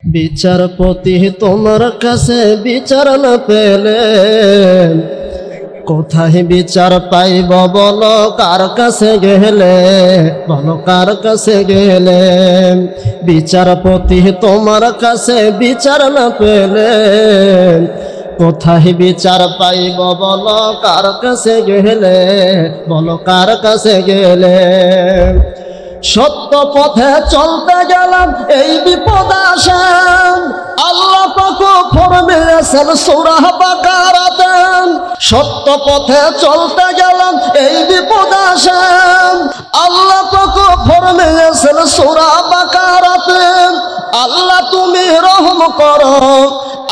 বিচারপতি তোমার কাছে বিচার না পেলে কোথায় বিচার পাইব বলো, কার কাছে গেলে, বলো কার কাছে গেলে। বিচারপতি তোমার কাছে বিচার না পেলে কোথায় বিচার পাইব বলো, কার কাছে গেলে, বলো কার কাছে গেলে। সত্য পথে চলতে গেলাম এই বিপদ আসে, আল্লাহ পাক ফরমিয়েছেন সূরা বাকারাতে। সত্য পথে চলতে গেলাম এই বিপদ আসে, আল্লাহ পাক ফরমিয়েছেন সূরা বাকারাতে। আল্লাহ তুমি রহম করো,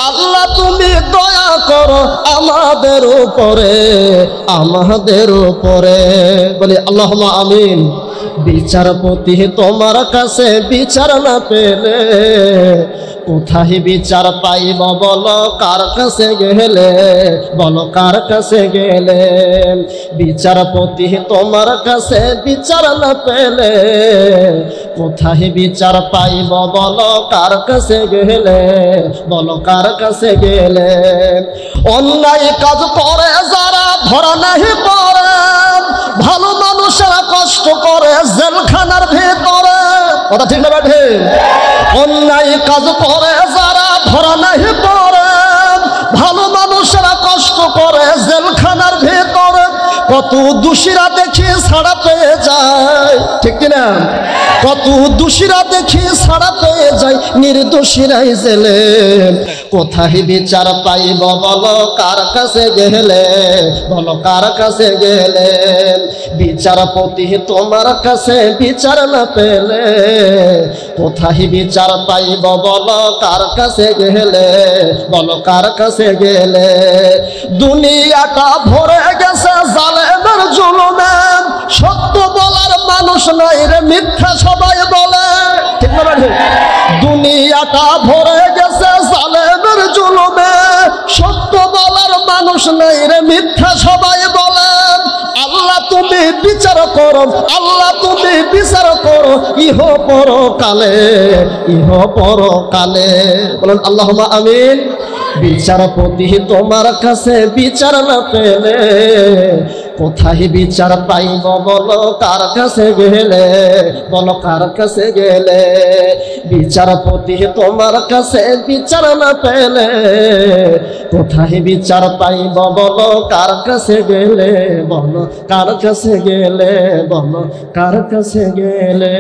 আল্লাহ তুমি দয়া করো আমাদের উপরে, আমাদের উপরে, বলি আল্লাহুম্মা আমিন। বিচারপতি তোমার কাছে বিচার না পেলে কোথায় বিচার পাইব বলো, কার কাছে গেলে, বলো কার কাছে গেলে। বিচারপতি তোমার কাছে বিচার না পেলে কোথায় বিচার পাইব বলো, কার কাছে গেলে, বলো কার কাছে গেলে। অন্যায় কাজ করে যারা ধরা নাহি পড়ে, ভালো মানুষেরা কষ্ট করে জেলখানার ভেতরে, কথা ঠিক না বেঠে? অন্যায় কাজ করে যারা ধরা নাহি পড়ে, ভালো মানুষেরা কষ্ট করে জেলখানার ভেতরে। কত দোষীরা দেখি ছাড়া পেয়ে যায়, ঠিক কিনা? কত দোষীরা দেখি ছাড়া পেয়ে যায়, নির্দোষীরাই জেলে। কোথায় বিচার পাইব বলো, কার কাছে গেলে, বলো কার কাছে গেলে। বিচারপতি তোমার কাছে বিচার না পেলে কোথায় বিচার পাইব বলো, কার কাছে গেলে, বলো কার কাছে গেলে। দুনিয়াটা ভরে গেছে জালেমের জুলুমে, সত্য বলার মানুষ নাই রে, মিথ্যা সবাই বলে, ঠিক না ঠিক? দুনিয়াটা ভরে গেছে জালেমের জুলুমে, সত্য বলার মানুষ নাই রে, মিথ্যা সবাই বলে। আল্লাহ তুমি বিচার করো, আল্লাহ তুমি বিচার করো ইহ পরকালে, ইহ পরকালে, বলেন আল্লাহুম্মা আমিন। বিচারপতি তোমার কাছে বিচার না পেলে কোথায় বিচার পাইব বলো, কার কাছে গেলে, বলো কার কাছে গেলে। বিচারপতি তোমার কাছে বিচার না পেলে কোথায় বিচার পাইব বলো, কার কাছে গেলে, বলো কার কাছে গেলে, বলো কার কাছে গেলে।